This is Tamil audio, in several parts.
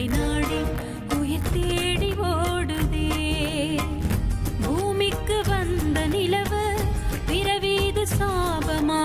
உன்னை நாடி உயிர் தேடி ஓடுதே. பூமிக்கு வந்த நிலவு பிறவீது சாபமா?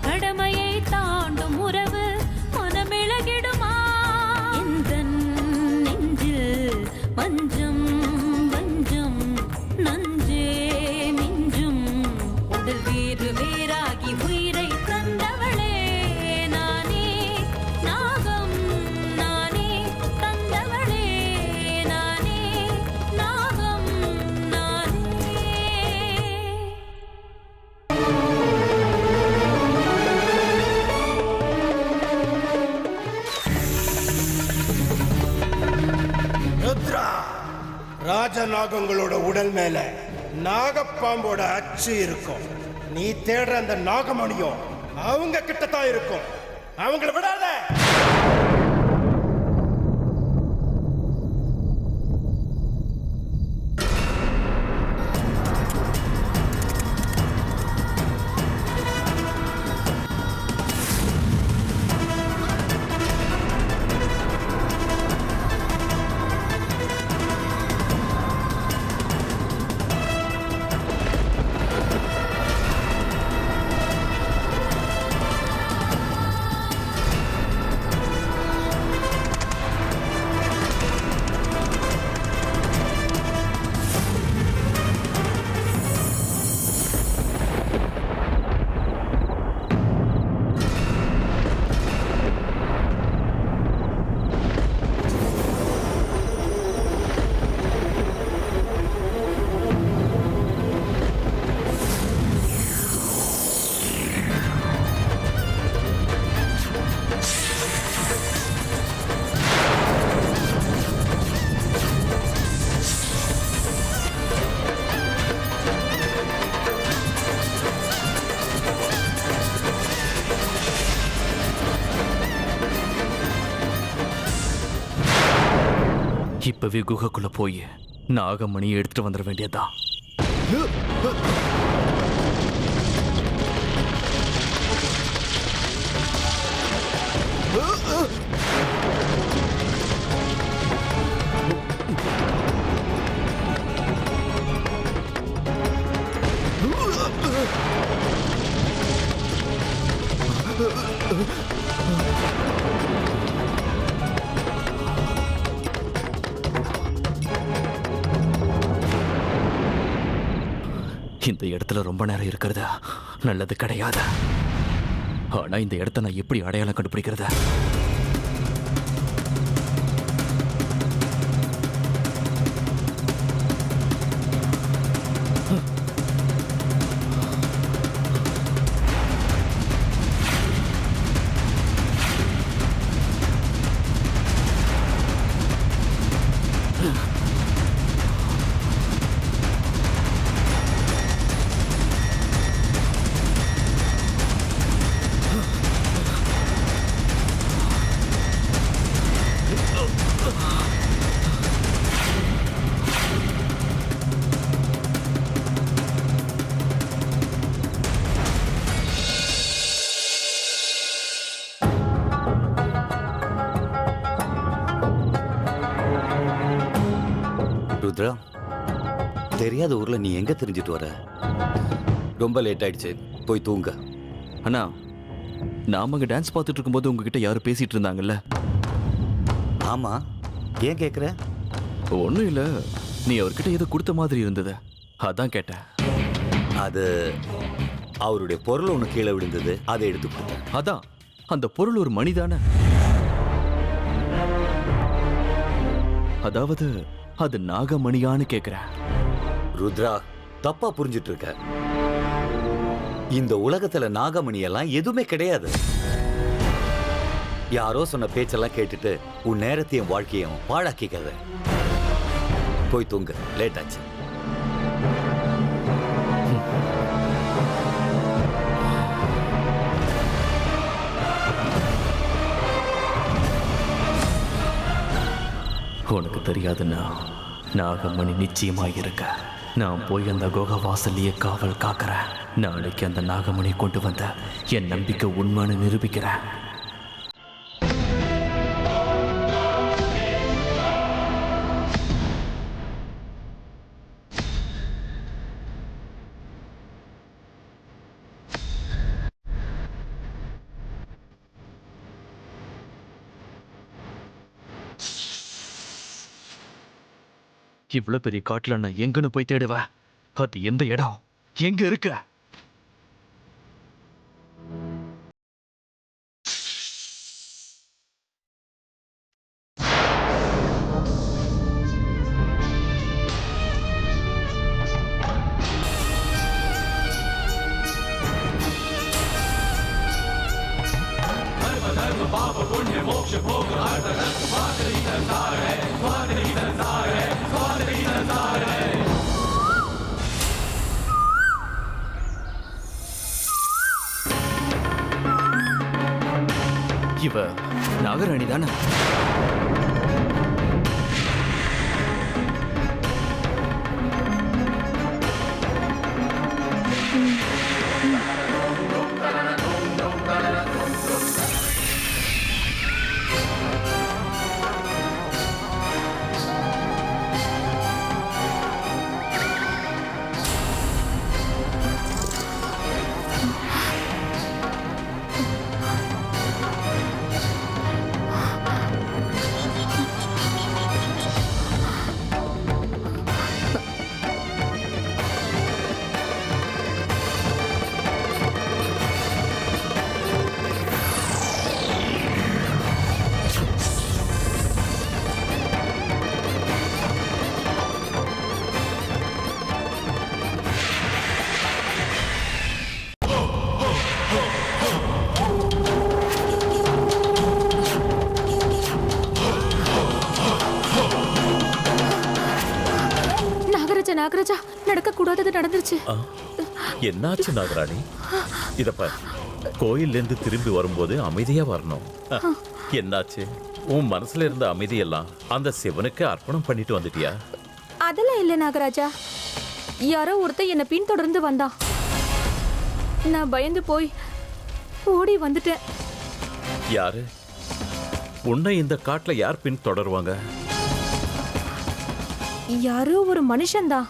கடமையை தாண்டும் உறவு மனமிளகிடுமா? இந்த நெஞ்சில் மஞ்சம் வஞ்சம் நஞ்சே மிஞ்சும். உடல் வேறு வேறாகி உயிரை தந்தவளே நானே. நாகம் நானே தந்தவளே நானே. நாகம் நானே. ருத்ரா, ராஜநாகங்களோட உடல் மேல நாகப்பாம்போட அச்சு இருக்கும். நீ தேடுற அந்த நாகமணியும் அவங்க கிட்டத்தான் இருக்கும். அவங்கள விடாத. இப்பவே குகைக்குள்ள போய் நாகமணியை எடுத்துட்டு வந்துட வேண்டியதுதான். இந்த இடத்துல ரொம்ப நேரம் இருக்கிறது நல்லது கிடையாது. ஆனா இந்த இடத்த நான் எப்படி அடையாளம் கண்டுபிடிக்கிறது? ருத்ரா, தெரியாத ஊர்ல நீ எங்க தெரிஞ்சிட்டு வர? ரொம்ப லேட் ஆயிடுச்சு, போய் தூங்க. அண்ணா, நாம அங்க டான்ஸ் பார்த்துட்டு இருக்கும்போது உங்ககிட்ட யாரும் பேசிட்டு இருந்தாங்கல்ல? ஆமா, ஏன் கேக்குற? ஒன்றும் இல்லை, நீ அவர்கிட்ட ஏதோ கொடுத்த மாதிரி இருந்தது, அதான் கேட்டேன். அது அவருடைய பொருள் ஒன்று கீழே விழுந்தது, அதை எடுத்து கொடுத்தேன். அதான், அந்த பொருள் ஒரு மணிதானே? அதாவது அது நாகமணியான்னு கேக்குறேன். ருத்ரா, தப்பா புரிஞ்சிட்டு இருக்க. இந்த உலகத்துல நாகமணி எல்லாம் எதுவுமே கிடையாது. யாரோ சொன்ன பேச்செல்லாம் கேட்டுட்டு உன் நேரத்தையும் வாழ்க்கையும் பாழாக்கிக்காத. போய் தூங்க, லேட் ஆச்சு. உனக்கு தெரியாதுன்னா நாகமணி நிச்சயமாயிருக்க. நான் போய் அந்த குகை வாசல்லையே காவல் காக்கிறேன். நாளைக்கு அந்த நாகமணி கொண்டு வந்த என் நம்பிக்கை உண்மைன்னு நிரூபிக்கிறேன். இவ்வளவு பெரிய காட்டுல நான் எங்கன்னு போய் தேடுவேன்? அது எந்த இடம்? எங்க இருக்க? இவ நாகராணி தானே? நாகராஜா, நடக்க கூடாதது நடந்துருச்சு. என்னாச்சு நாகராணி? இதப்ப கோயில்ல இருந்து திரும்பி வரும்போது அமைதியா வரணும். என்னாச்சு? உன் மனசுல இருந்த அமைதியெல்லாம் அந்த சிவனுக்கு அர்ப்பணம் பண்ணிட்டு வந்துட்டியா? அதெல்லாம் இல்ல நாகராஜா. யாரோ ஒருத்தன் என்ன பின்தொடர்ந்து வந்தான். நான் பயந்து போய் ஓடி வந்துட்டேன். யாரு? உன்னை இந்த காட்டுல யார் பின் தொடருவாங்க? யாரோ ஒரு மனுஷன்தான்.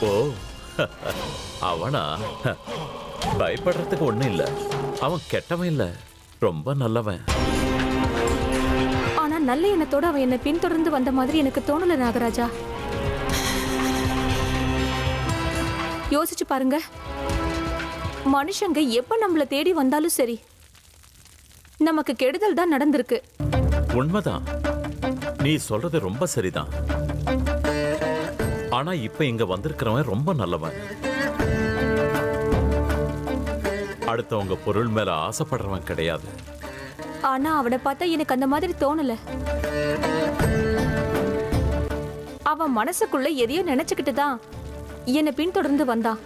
ஓ, அவனா? பயப்படுறதுக்கு ஒண்ணும் இல்ல. அவன் கெட்டவன் இல்ல, ரொம்ப நல்லவன். ஆனா நல்ல எண்ணத்தோட அவன் என்ன பின்தொடர்ந்து வந்த மாதிரி எனக்கு தோணல நாகராஜா. யோசிச்சு பாருங்க, மனுஷங்க எப்ப நம்மள தேடி வந்தாலும் சரி, நமக்கு கெடுதல் தான் நடந்திருக்கு. உண்மைதான், நீ சொல்றது ரொம்ப சரிதான். ஆனா இப்ப இங்க வந்திருக்கிறவன் ரொம்ப நல்லவன். அடுத்தவங்க பொருள் மேல ஆசைப்படுறவன் கிடையாது. ஆனா அவனை பார்த்தா எனக்கு அந்த மாதிரி தோணல. அவன் மனசுக்குள்ள எதையோ நினைச்சுக்கிட்டு தான் என்னை பின்தொடர்ந்து வந்தான்.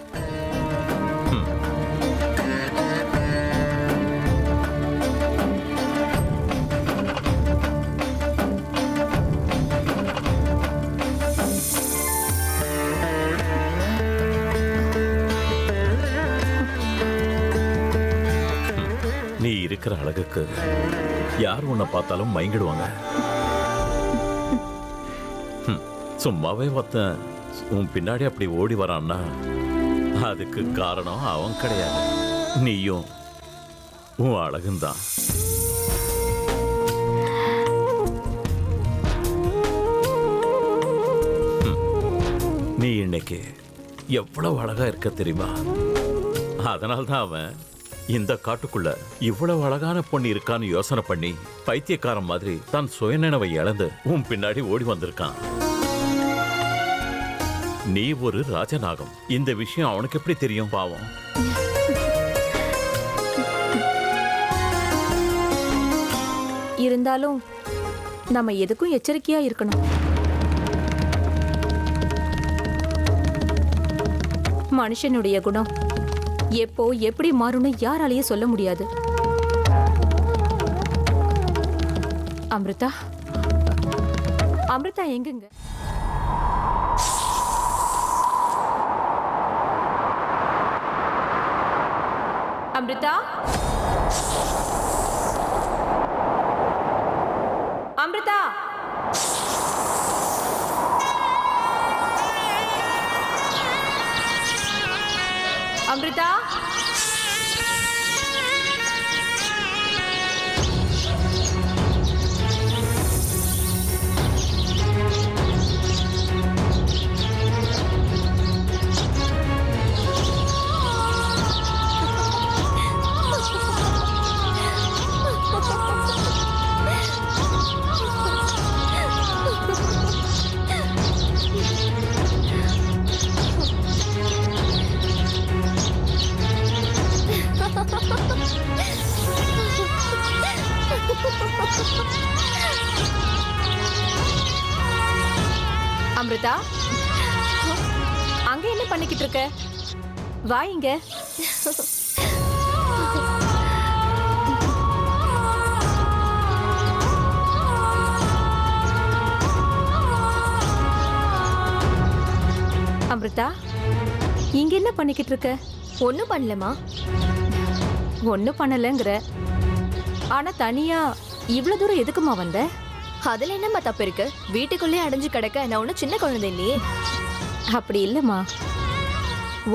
நீ இருக்கிற அழகுக்கு யார் உன்னை பார்த்தாலும் மயங்கிடுவாங்க. சும்மாவே ஒருத்தன் உன் பின்னாடி அப்படி ஓடி வரான்னா அதுக்கு காரணம் அவன் கிடையாது, நீயும் உன் அழகுந்தான். நீ இன்னைக்கு எவ்வளவு அழகா இருக்க தெரியுமா? அதனால்தான் அவன் இந்த காட்டுக்குள்ள இவ்வளவு அழகான பொண்ணு இருக்கான்னு யோசனை பண்ணி பைத்தியக்காரன் மாதிரி தான் சுயநினைவை இழந்து உன் பின்னாடி ஓடி வந்திருக்கான். நீ ஒரு ராஜநாகம். இந்த விஷயம் அவனுக்கு எப்படி தெரியும்? பாவம். இருந்தாலும் நம்ம எதுக்கும் எச்சரிக்கையா இருக்கணும். மனுஷனுடைய குணம் எப்போ எப்படி மாறும்னு யாராலேயே சொல்ல முடியாது. அமிர்தா, அமிர்தா எங்குங்க? அமிர்தா, அமிர்தா, அமிர்தா, அமிர்தா, அங்க என்ன பண்ணிக்கிட்டு இருக்க? வா இங்க. அமிர்தா, இங்க என்ன பண்ணிக்கிட்டு இருக்க? ஒன்னும் பண்ணலமா. ஒன்னும் பண்ணலங்கிற, ஆனா தனியா இவ்வளவு தூரம் எதுக்குமா வந்த? அதுல என்னம்மா தப்பு இருக்கு? வீட்டுக்குள்ளே அடைஞ்சு கிடக்க நான் ஒன்னும் சின்ன குழந்தை இல்லையே. அப்படி இல்லம்மா,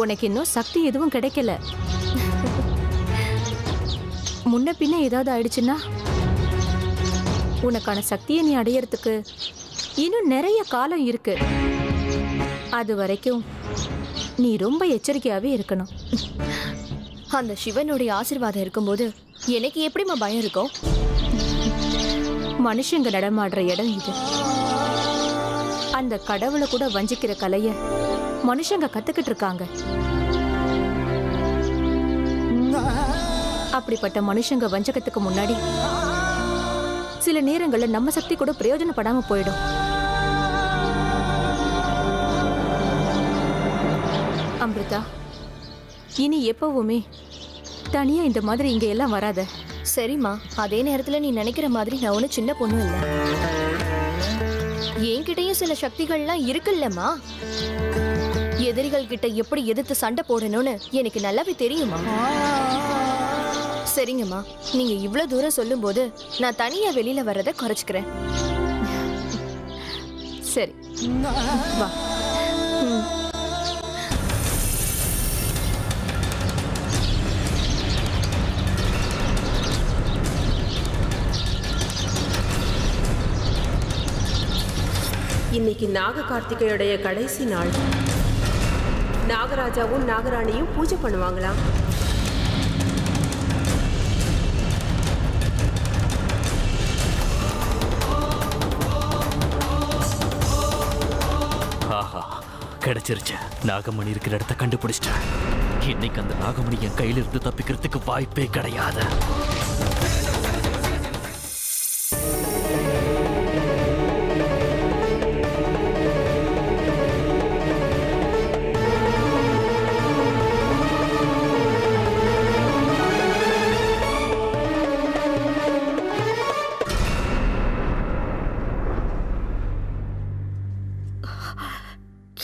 உனக்கு இன்னும் சக்தி எதுவும் கிடைக்கல. முன்ன பின்ன ஏதாவது ஆயிடுச்சுன்னா உனக்கான சக்தியை நீ அடையறதுக்கு இன்னும் நிறைய காலம் இருக்கு. அது வரைக்கும் நீ ரொம்ப எச்சரிக்கையாவே இருக்கணும். அந்த சிவனுடைய ஆசீர்வாதம் இருக்கும்போது எனக்கு எப்படிம்மா பயம் இருக்கும்? மனுஷங்க நடமாடுற இடம் இது. அந்த கடவுளை கூட வஞ்சிக்கிற கலைய மனுஷங்க கத்துக்கிட்டு இருக்காங்க. அப்படிப்பட்ட மனுஷங்க வஞ்சகத்துக்கு முன்னாடி சில நேரங்கள்ல நம்ம சக்தி கூட பிரயோஜனப்படாம போயிடும். அமிர்தா, இனி எப்பவுமே தனியா இந்த மாதிரி இங்க எல்லாம் வராத. சரிம்மா, அதே நேரத்துல நீ நினைக்கிற மாதிரி நான் ஒன்னும் சின்ன பொண்ணு இல்ல. என்கிட்டயும் சில சக்திகள்லாம் இருக்குல்லம்மா. எதிரிகள் கிட்ட எப்படி எதிர்த்து சண்டை போடணும்னு எனக்கு நல்லாவே தெரியுமா. சரிங்கம்மா, நீங்க இவ்வளவு தூரம் சொல்லும் போது நான் தனியா வெளியில வர்றதை குறைச்சுக்கிறேன். சரி, வா. இன்னைக்கு நாக கார்த்திகையுடைய கடைசி நாள். நாகராஜாவும் நாகராணியும் பூஜை பண்ணுவாங்களாம். ஆஹா, கிடைச்சிருச்சு. நாகமணி இருக்கிற இடத்த கண்டுபிடிச்சிட்டேன். இன்னைக்கு அந்த நாகமணி என் கையில இருந்து தப்பிக்கிறதுக்கு வாய்ப்பே கிடையாது.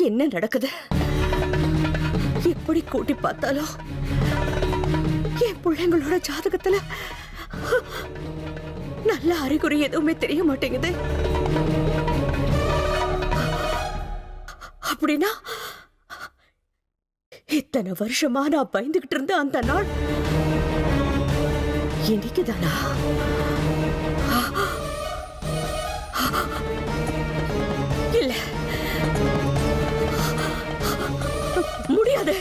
என்ன நடக்குது? எப்படி கூட்டி பார்த்தாலும் என் பிள்ளைங்களோட ஜாதகத்துல நல்ல அறிகுறி எதுவுமே தெரிய மாட்டேங்குது. அப்படின்னா இத்தனை வருஷமா நான் பயந்துகிட்டு இருந்த அந்த நாள் இன்னைக்குதானா? இல்ல, முடியாது.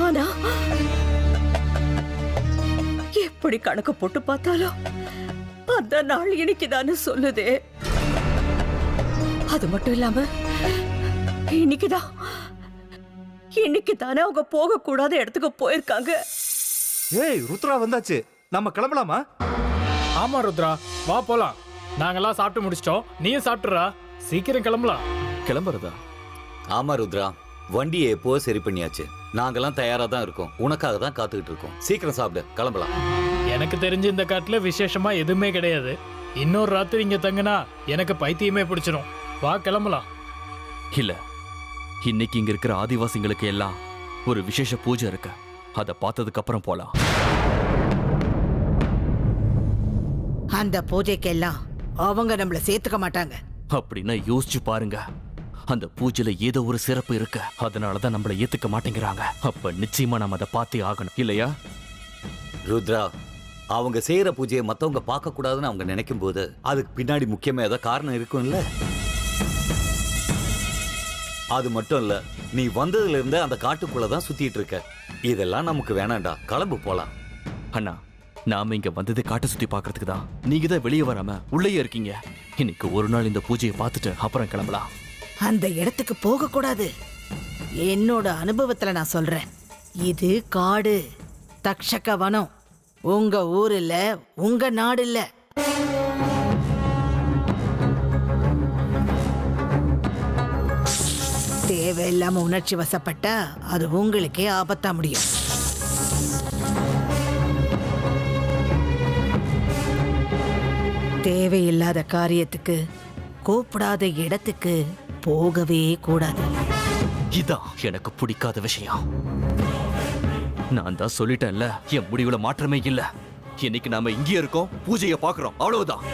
ஆனா எப்படி கணக்கு போட்டு பார்த்தாலும் அந்த நாள் இன்னைக்குதானே சொல்லுதே. அது மட்டும் இல்லாம இன்னைக்குதானே அவங்க போக கூடாத இடத்துக்கு போயிருக்காங்க. ஏய் ருத்ரா வந்தாச்சு, நம்ம கிளம்பலாமா? ஆமா ருத்ரா, வா போலாம். நாங்கெல்லாம் சாப்பிட்டு முடிச்சிட்டோம், நீயும் சாப்பிட்டுறா. சீக்கிரம் கிளம்பலாம். கிளம்புறதா? ஆமா ருத்ரா, வண்டியை எப்போ சரி பண்ணியாச்சு. நாங்கெல்லாம் தயாரா தான் இருக்கோம். உனக்காக தான் காத்துக்கிட்டு இருக்கோம். சீக்கிரம் சாப்பிடு, கிளம்பலாம். எனக்கு தெரிஞ்சு இந்த காட்டுல விசேஷமா எதுவுமே கிடையாது. இன்னொரு ராத்திரி இங்க தங்கினா எனக்கு பைத்தியமே பிடிச்சிடும். வா கிளம்பலாம். இல்ல, இன்னைக்கு இங்க இருக்கிற ஆதிவாசிங்களுக்கு எல்லாம் ஒரு விசேஷ பூஜை இருக்கு. அதை பார்த்ததுக்கு அப்புறம் போலாம். அந்த பூஜைக்கெல்லாம் அவங்க நம்மள சேர்த்துக்க மாட்டாங்க. அப்படின்னா யோசிச்சு பாருங்க. அந்த பூஜையில ஏதோ ஒரு சிறப்பு இருக்கு. அதனாலதான் நம்மள ஏத்துக்க மாட்டேங்கிறாங்க. அப்ப நிச்சயமா நம்ம அதை பார்த்தே ஆகணும், இல்லையா? ருத்ரா, அவங்க செய்யற பூஜையை மத்தவங்க பார்க்க கூடாதுன்னு அவங்க நினைக்கும் போது அதுக்கு பின்னாடி முக்கியமா ஏதாவது காரணம் இருக்கும்ல. அது மட்டும் இல்ல, நீ வந்ததுல இருந்து அந்த காட்டுக்குள்ளதான் சுத்திட்டு இருக்க. இதெல்லாம் நமக்கு வேணாண்டா, கிளம்பு போலாம். அண்ணா, நாம இங்க வந்தது காட்டை சுத்தி பாக்குறதுக்கு தான். நீங்க தான் வெளியே வராம உள்ளேயே இருக்கீங்க. இன்னைக்கு ஒரு நாள் இந்த பூஜையை பார்த்துட்டு அப்புறம் கிளம்பலாம். அந்த இடத்துக்கு போக கூடாது. என்னோட அனுபவத்துல நான் சொல்றேன், இது காடு, தக்ஷக வனம். உங்க ஊர் இல்ல, உங்க நாடு இல்ல. தேவையில்லாம உணர்ச்சி வசப்பட்டா அது உங்களுக்கே ஆபத்தா முடியும். தேவையில்லாத காரியத்துக்கு கூப்பிடாத இடத்துக்கு போகவே கூடாது. இதான் எனக்கு பிடிக்காத விஷயம். நான் தான் சொல்லிட்டேன்ல, என் முடிவுல மாற்றமே இல்ல. இன்னைக்கு நாம இங்கே இருக்கோம், பூஜையை பார்க்கிறோம், அவ்வளவுதான்.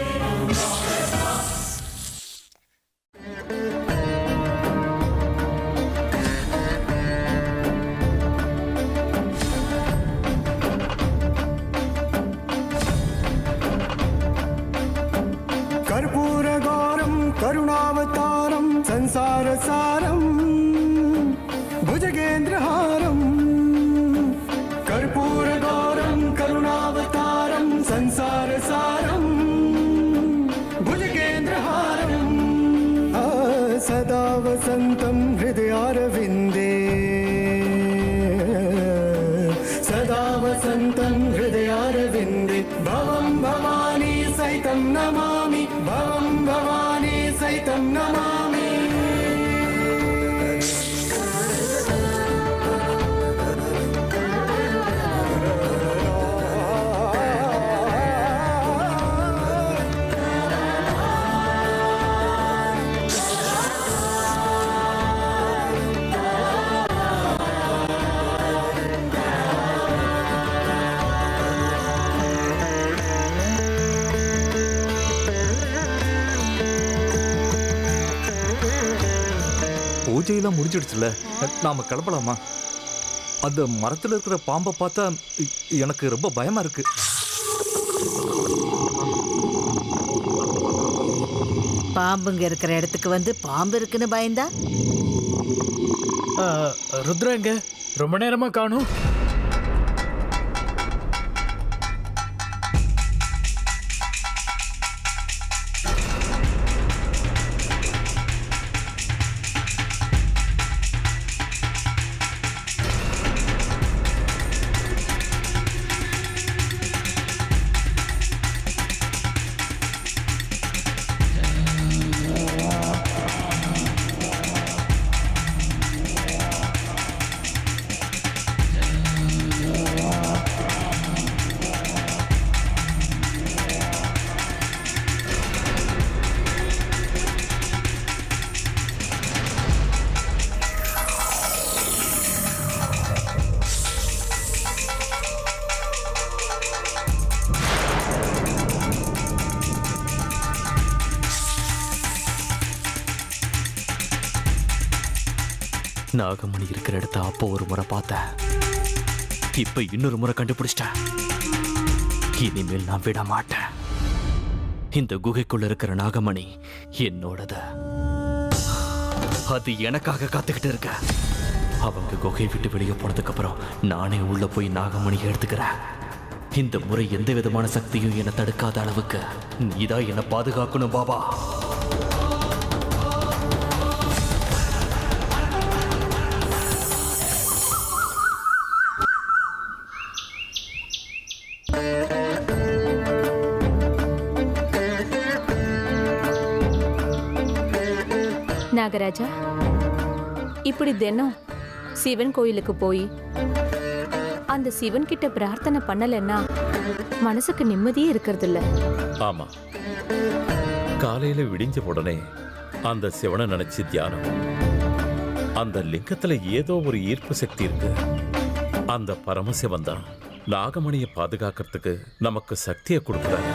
कर्पूरगौरं करुणावतारं संसारसारं भुजगेन्द्रहारं कर्पूरगौरं करुणावतारं संसारसारं भुजगेन्द्रहारं सदा वसन्तं हृदयारविन्दे सदा वसन्तं हृदयारविन्दे भवं भवानी सहितं नमामि भवं भवानी सहितं नमामि. பூஜையெல்லாம் முடிஞ்சிடுச்சுல, நாம கிளம்பலாமா? அந்த மரத்துல இருக்கிற பாம்பை பார்த்தா எனக்கு ரொம்ப பயமா இருக்கு. பாம்புங்க இருக்கிற இடத்துக்கு வந்து பாம்பு இருக்குன்னு பயந்தா? ருத்ரா எங்க? ரொம்ப நேரமா காணும். நாகமணி இருக்கிற இடத்த அப்போ ஒரு முறை பார்த்தேன், இப்ப இன்னொரு முறை கண்டுபிடிச்சிட்டேன். இனிமேல் நான் விட மாட்டேன். இந்த குகைக்குள்ள இருக்கிற நாகமணி என்னோடது. அது எனக்காக காத்துக்கிட்டு இருக்க. அவங்க குகை விட்டு வெளியே போனதுக்கு அப்புறம் நானே உள்ள போய் நாகமணியை எடுத்துக்கிறேன். இந்த முறை எந்த விதமான சக்தியும் என்னை தடுக்காத அளவுக்கு நீதான் என்னை பாதுகாக்கணும் பாபா. நாகராஜா, இப்படி தினம் சிவன் கோயிலுக்கு போய் அந்த சிவன் கிட்ட பிரார்த்தனை பண்ணலன்னா மனசுக்கு நிம்மதியே இருக்கிறது இல்ல. ஆமா, காலையில விடிஞ்ச உடனே அந்த சிவனை நினைச்சு தியானம். அந்த லிங்கத்துல ஏதோ ஒரு ஈர்ப்பு சக்தி இருக்கு. அந்த பரமசிவன் தான் நாகமணியை பாதுகாக்கிறதுக்கு நமக்கு சக்தியை கொடுக்குறாரு.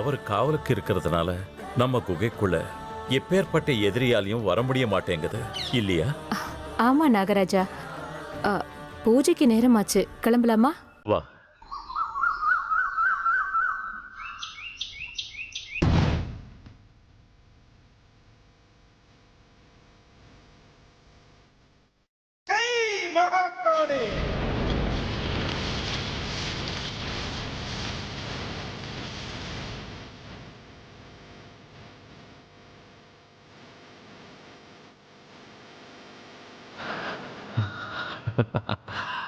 அவர் காவலுக்கு இருக்கிறதுனால நம்ம குகைக்குள்ள எப்பேற்பட்ட எதிரியாலையும் வர முடிய மாட்டேங்குது இல்லையா? ஆமா நாகராஜா, பூஜைக்கு நேரமாச்சு, கிளம்பலாமா? வா. Ha ha ha.